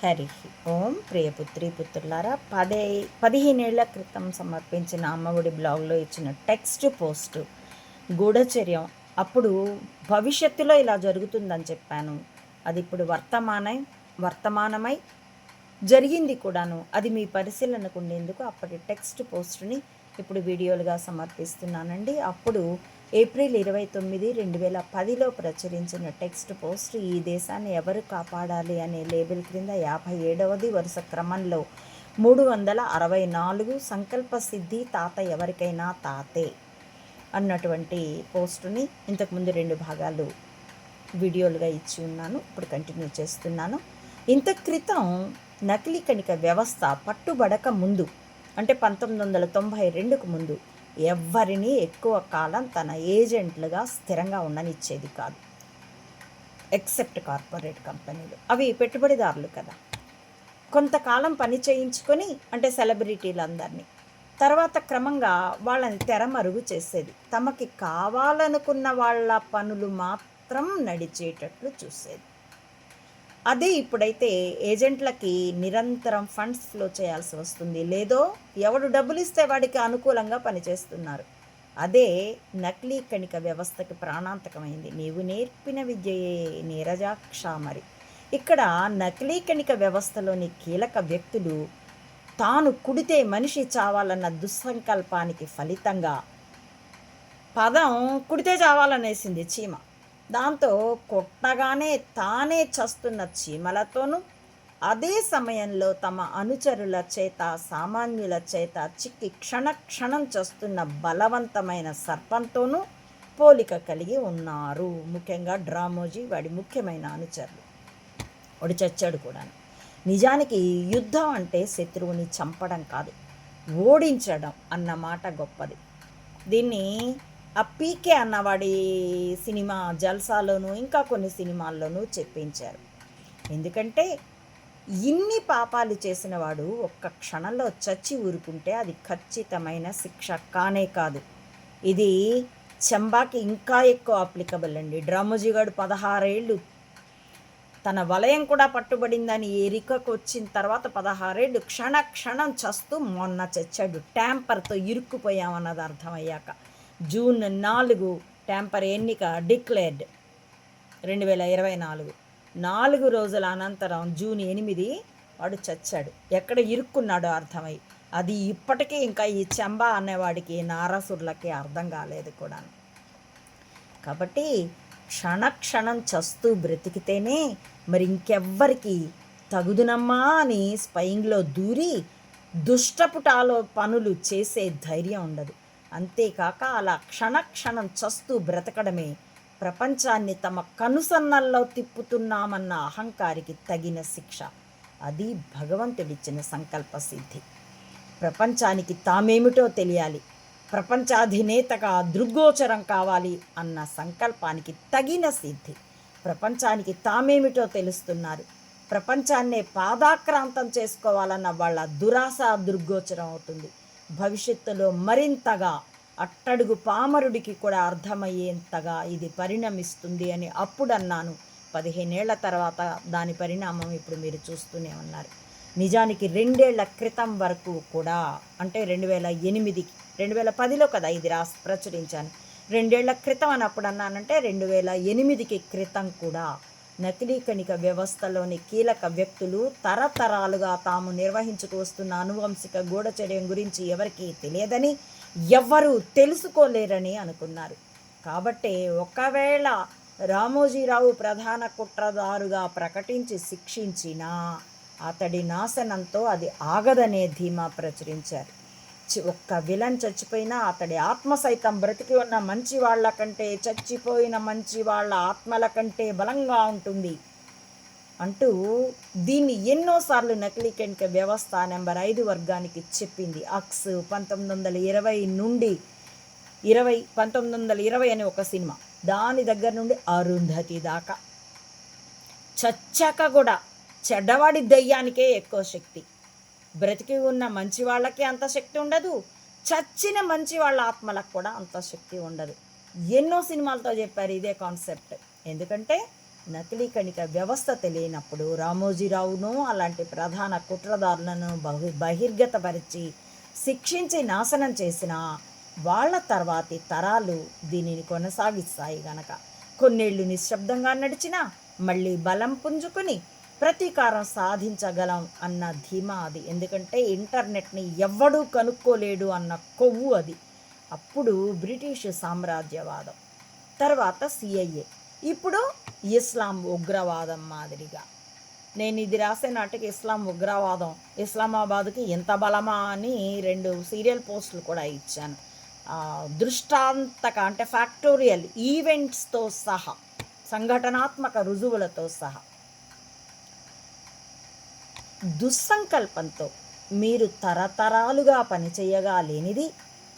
హరి ఓం ప్రియపుత్రి పుత్రులారా 15 ఏళ్ల క్రితం సమర్పించిన అమ్మఒడి బ్లాగ్లో ఇచ్చిన టెక్స్ట్ పోస్ట్ గూఢచర్యం. అప్పుడు భవిష్యత్తులో ఇలా జరుగుతుందని చెప్పాను. అది ఇప్పుడు వర్తమానమై జరిగింది కూడాను. అది మీ పరిశీలనకు ఉండేందుకు అప్పటి టెక్స్ట్ పోస్ట్ని ఇప్పుడు వీడియోలుగా సమర్పిస్తున్నానండి. అప్పుడు ఏప్రిల్ 29, 2010లో ప్రచురించిన టెక్స్ట్ పోస్ట్ ఈ దేశాన్ని ఎవరు కాపాడాలి అనే లేబుల్ క్రింద 57వ వరుస క్రమంలో 364 సంకల్ప సిద్ధి తాత ఎవరికైనా తాతే అన్నటువంటి పోస్టుని ఇంతకుముందు 2 భాగాలు వీడియోలుగా ఇచ్చి ఉన్నాను. ఇప్పుడు కంటిన్యూ చేస్తున్నాను. ఇంత క్రితం నకిలీ కణిక వ్యవస్థ పట్టుబడక ముందు, అంటే 1992కు ముందు ఎవ్వరినీ ఎక్కువ కాలం తన ఏజెంట్లుగా స్థిరంగా ఉండనిచ్చేది కాదు, ఎక్సెప్ట్ కార్పొరేట్ కంపెనీలు. అవి పెట్టుబడిదారులు కదా, కొంతకాలం పని చేయించుకొని, అంటే సెలబ్రిటీలందరినీ, తర్వాత క్రమంగా వాళ్ళని తెరమరుగు చేసేది. తమకి కావాలనుకున్న వాళ్ళ పనులు మాత్రం నడిచేటట్లు చూసేది. అదే ఇప్పుడైతే ఏజెంట్లకి నిరంతరం ఫండ్స్ ఫ్లో చేయాల్సి వస్తుంది, లేదో ఎవడు డబ్బులు ఇస్తే వాడికి అనుకూలంగా పనిచేస్తున్నారు. అదే నకిలీ కణిక వ్యవస్థకి ప్రాణాంతకమైంది. నీవు నేర్పిన విద్యయే నీరజాక్ష. మరి ఇక్కడ నకిలీ కణిక వ్యవస్థలోని కీలక వ్యక్తులు తాను కుడితే మనిషి చావాలన్న దుస్సంకల్పానికి ఫలితంగా పదం కుడితే చావాలనేసింది చీమ. దాంతో కొట్టగానే తానే చస్తున్న చీమలతోనూ, అదే సమయంలో తమ అనుచరుల చేత, సామాన్యుల చేత చిక్కి క్షణక్షణం చస్తున్న బలవంతమైన సర్పంతోనూ పోలిక కలిగి ఉన్నారు. ముఖ్యంగా డ్రామోజీ వాడి ముఖ్యమైన అనుచరులు. వాడు చచ్చాడు కూడా. నిజానికి యుద్ధం అంటే శత్రువుని చంపడం కాదు, ఓడించడం అన్న మాట గొప్పది. దీన్ని ఆ పీకే అన్నవాడి సినిమా జల్సాలోనూ ఇంకా కొన్ని సినిమాల్లోనూ చెప్పించారు. ఎందుకంటే ఇన్ని పాపాలు చేసిన వాడు ఒక్క క్షణంలో చచ్చి ఊరుకుంటే అది ఖచ్చితమైన శిక్ష కానే కాదు. ఇది చంబాకి ఇంకా ఎక్కువ అప్లికబుల్ అండి. డ్రామోజీగాడు 16 ఏళ్ళు తన వలయం కూడా పట్టుబడిందని ఎరికకు వచ్చిన తర్వాత 16 ఏళ్ళు క్షణం చస్తూ మొన్న చచ్చాడు. ట్యాంపర్తో ఇరుక్కుపోయామన్నది అర్థమయ్యాక. జూన్ 4 ట్యాంపర్ ఎన్నిక డిక్లేర్డ్ 2024. 4 రోజుల అనంతరం జూన్ 8 వాడు చచ్చాడు. ఎక్కడ ఇరుక్కున్నాడో అర్థమై. అది ఇప్పటికీ ఇంకా ఈ చెంబా అనేవాడికి, నారసుర్లకి అర్థం కాలేదు కూడా. కాబట్టి క్షణం చస్తూ బ్రతికితేనే మరి ఇంకెవ్వరికి తగుదునమ్మా అని స్పయింగ్లో దూరి దుష్టపుటాలో పనులు చేసే ధైర్యం ఉండదు. అంతేకాక అలా క్షణం చస్తూ బ్రతకడమే ప్రపంచాన్ని తమ కనుసన్నల్లో తిప్పుతున్నామన్న అహంకారికి తగిన శిక్ష. అది భగవంతుడిచ్చిన సంకల్ప సిద్ధి. ప్రపంచానికి తామేమిటో తెలియాలి, ప్రపంచాధినేతగా దృగ్గోచరం కావాలి అన్న సంకల్పానికి తగిన సిద్ధి. ప్రపంచానికి తామేమిటో తెలుస్తున్నారు, ప్రపంచాన్నే పాదాక్రాంతం చేసుకోవాలన్న వాళ్ళ దురాశ దృగ్గోచరం అవుతుంది. భవిష్యత్తులో మరింతగా అట్టడుగు పామరుడికి కూడా అర్థమయ్యేంతగా ఇది పరిణమిస్తుంది అని అప్పుడు అన్నాను. 15 ఏళ్ల తర్వాత దాని పరిణామం ఇప్పుడు మీరు చూస్తూనే ఉన్నారు. నిజానికి 2 ఏళ్ల క్రితం వరకు కూడా, అంటే 2008, 2010లో కదా ఇది ప్రచురించాను. 2 ఏళ్ల క్రితం అని అప్పుడు అన్నానంటే 2008కి క్రితం కూడా నకిలీ కణిక వ్యవస్థలోని కీలక వ్యక్తులు తరతరాలుగా తాము నిర్వహించుకు వస్తున్న అనువంశిక గూఢచర్యం గురించి ఎవరికీ తెలియదని, ఎవ్వరూ తెలుసుకోలేరని అనుకున్నారు. కాబట్టే ఒకవేళ రామోజీరావు ప్రధాన కుట్రదారుగా ప్రకటించి శిక్షించినా అతడి నాశనంతో అది ఆగదనే ధీమా ప్రచురించారు. ఒక్క విలన్ చచ్చిపోయినా అతడి ఆత్మ సైతం బ్రతికి ఉన్న మంచి వాళ్ళ కంటే, చచ్చిపోయిన మంచి వాళ్ళ ఆత్మల కంటే బలంగా ఉంటుంది అంటూ దీన్ని ఎన్నోసార్లు నకిలీ కణిక వ్యవస్థ నెంబర్ 5 వర్గానికి చెప్పింది. అక్స్ 1920 నుండి 1920 అని ఒక సినిమా, దాని దగ్గర నుండి అరుంధతి దాకా చచ్చాక కూడా చెడ్డవాడి దయ్యానికే ఎక్కువ శక్తి. బ్రతికి ఉన్న మంచి వాళ్ళకి అంత శక్తి ఉండదు, చచ్చిన మంచి వాళ్ళ ఆత్మలకు కూడా అంత శక్తి ఉండదు. ఎన్నో సినిమాలతో చెప్పారు ఇదే కాన్సెప్ట్. ఎందుకంటే నకిలీ కణిక వ్యవస్థ తెలియనప్పుడు రామోజీరావును అలాంటి ప్రధాన కుట్రదారులను బహిర్గతపరిచి శిక్షించి నాశనం చేసిన వాళ్ళ తర్వాతి తరాలు దీనిని కొనసాగిస్తాయి గనక కొన్నేళ్ళు నిశ్శబ్దంగా నడిచినా మళ్ళీ బలం పుంజుకొని ప్రతీకారం సాధించగలం అన్న ధీమా అది. ఎందుకంటే ఇంటర్నెట్ని ఎవ్వడూ కనుక్కోలేడు అన్న కొవ్వు అది. అప్పుడు బ్రిటిష్ సామ్రాజ్యవాదం, తర్వాత సిఐఏ, ఇప్పుడు ఇస్లాం ఉగ్రవాదం మాదిరిగా. నేను ఇది రాసే నాటికి ఇస్లాం ఉగ్రవాదం ఇస్లామాబాద్కి ఎంత బలమా అని 2 సీరియల్ పోస్టులు కూడా ఇచ్చాను. దృష్టాంతక అంటే ఫ్యాక్టోరియల్ ఈవెంట్స్తో సహా, సంఘటనాత్మక రుజువులతో సహా. దుస్సంకల్పంతో మీరు తరతరాలుగా పనిచేయగా లేనిది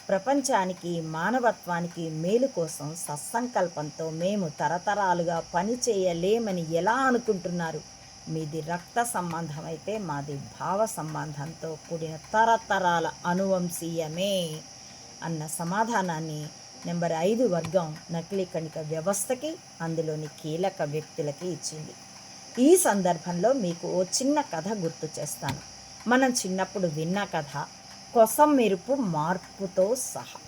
ప్రపంచానికి మానవత్వానికి మేలు కోసం సత్సంకల్పంతో మేము తరతరాలుగా పనిచేయలేమని ఎలా అనుకుంటున్నారు? మీది రక్త సంబంధం అయితే మాది భావ సంబంధంతో కూడిన తరతరాల అనువంశీయమే అన్న సమాధానాన్ని నెంబర్ 5 వర్గం నకిలీ కణిక వ్యవస్థకి, అందులోని కీలక వ్యక్తులకి ఇచ్చింది. ఈ సందర్భంలో మీకు ఓ చిన్న కథ గుర్తు చేస్తాను. మనం చిన్నప్పుడు విన్న కథ, కొసం మెరుపు మార్పుతో సహా.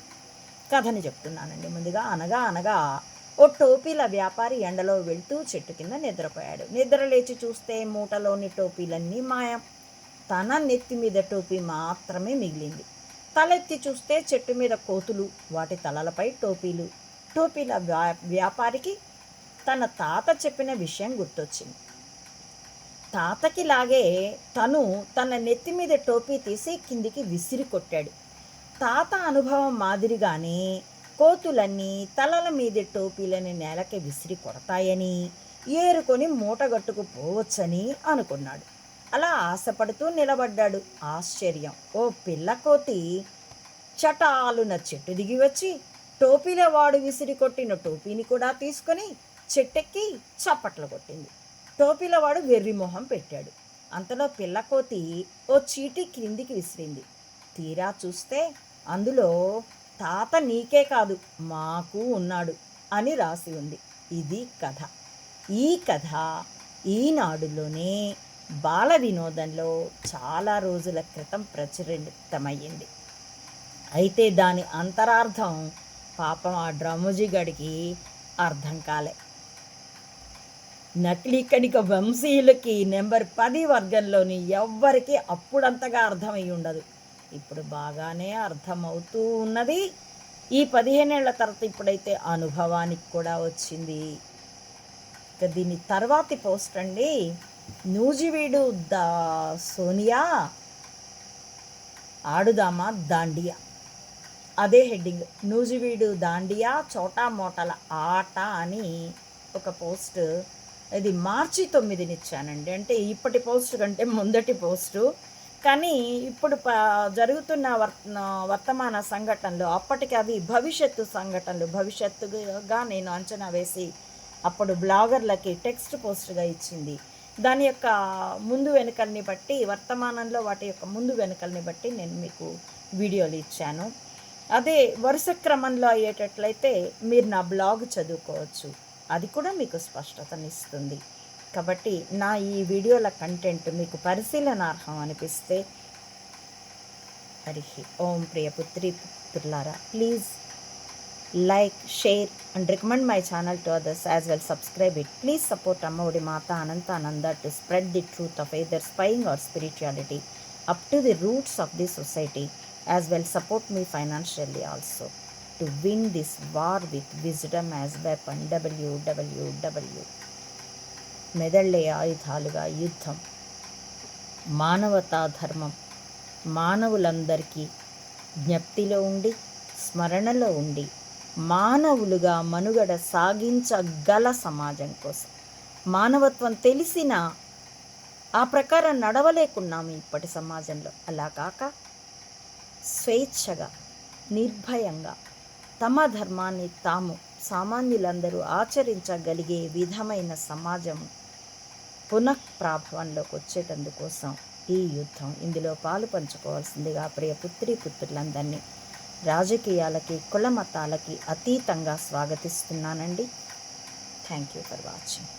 కథని చెప్తున్నానండి. ముందుగా అనగా ఓ టోపీల వ్యాపారి ఎండలో వెళ్తూ చెట్టు కింద నిద్రపోయాడు. నిద్ర లేచి చూస్తే మూటలోని టోపీలన్నీ మాయం. తన నెత్తి మీద టోపీ మాత్రమే మిగిలింది. తలెత్తి చూస్తే చెట్టు మీద కోతులు, వాటి తలలపై టోపీలు. టోపీల వ్యాపారికి తన తాత చెప్పిన విషయం గుర్తొచ్చింది. తాతకిలాగే తన నెత్తి మీద టోపీ తీసి కిందికి విసిరి కొట్టాడు. తాత అనుభవం మాదిరిగానే కోతులన్నీ తలల మీద టోపీలని నేలకి విసిరి కొడతాయని, ఏరుకొని మూటగట్టుకు పోవచ్చని అనుకున్నాడు. అలా ఆశపడుతూ నిలబడ్డాడు. ఆశ్చర్యం! ఓ పిల్లకోతి చటాలున చెట్టు దిగి వచ్చి టోపీల వాడు విసిరి కొట్టిన టోపీని కూడా తీసుకొని చెట్టెక్కి చప్పట్లు కొట్టింది. టోపీల వాడు వెర్రిమొహం పెట్టాడు. అంతలో పిల్లకోతి ఓ చీటీ క్రిందికి విసిరింది. తీరా చూస్తే అందులో తాత నీకే కాదు మాకు ఉన్నాడు అని రాసి ఉంది. ఇది కథ. ఈ కథ ఈనాడులోనే బాల వినోదంలో చాలా రోజుల క్రితం ప్రచురితమయ్యింది. అయితే దాని అంతరార్థం పాపం ఆ డ్రమోజీ గడికి అర్థం కాలే. నకిలీ కణిక వంశీయులకి నెంబర్ 10 వర్గంలోని ఎవ్వరికి అప్పుడంతగా అర్థమై ఉండదు. ఇప్పుడు బాగానే అర్థమవుతూ ఉన్నది. ఈ 15 ఏళ్ల తర్వాత ఇప్పుడైతే అనుభవానికి కూడా వచ్చింది. ఇక దీని తర్వాతి పోస్ట్ అండి, నూజివీడు సోనియా ఆడుదామా దాండియా. అదే హెడ్డింగ్, నూజివీడు దాండియా చోటా మోటల ఆట అని ఒక పోస్ట్. ఇది మార్చి 9 ఇచ్చానండి. అంటే ఇప్పటి పోస్ట్ కంటే ముందటి పోస్టు. కానీ ఇప్పుడు జరుగుతున్న వర్తమాన సంఘటనలు, అప్పటికి అవి భవిష్యత్తు సంఘటనలు, భవిష్యత్తుగా నేను అంచనా వేసి అప్పుడు బ్లాగర్లకి టెక్స్ట్ పోస్ట్గా ఇచ్చింది. దాని యొక్క ముందు వెనుకల్ని బట్టి, వర్తమానంలో వాటి యొక్క ముందు వెనుకల్ని బట్టి నేను మీకు వీడియోలు ఇచ్చాను. అదే వరుస క్రమంలో అయ్యేటట్లయితే మీరు నా బ్లాగ్ చదువుకోవచ్చు, అది కూడా మీకు స్పష్టతనిస్తుంది. కాబట్టి నా ఈ వీడియోల కంటెంట్ మీకు పరిశీలనార్హం అనిపిస్తే, హరి ఓం ప్రియ పుత్రి పుత్రులారా, please like, share and recommend my channel to others as well. Subscribe it. Please support Amma Odi Mata Ananta Ananda to spread the truth of either spying or spirituality up to the roots of the society. As well, support me financially also to win this war with wisdom as weapon. www. మెదళ్ళే ఆయుధాలుగా యుద్ధం, మానవతా ధర్మం మానవులందరికీ జ్ఞప్తిలో ఉండి, స్మరణలో ఉండి, మానవులుగా మనుగడ సాగించగల సమాజం కోసం. మానవత్వం తెలిసినా ఆ ప్రకారం నడవలేకున్నాము ఇప్పటి సమాజంలో. అలా కాక స్వేచ్ఛగా, నిర్భయంగా తమ ధర్మాన్ని తాము సామాన్యులందరూ ఆచరించగలిగే విధమైన సమాజం పునఃప్రాభవంలోకి వచ్చేటందుకోసం ఈ యుద్ధం. ఇందులో పాలు పంచుకోవాల్సిందిగా ప్రియ పుత్రులందరినీ రాజకీయాలకి, కుల మతాలకి అతీతంగా స్వాగతిస్తున్నానండి. Thank you for watching.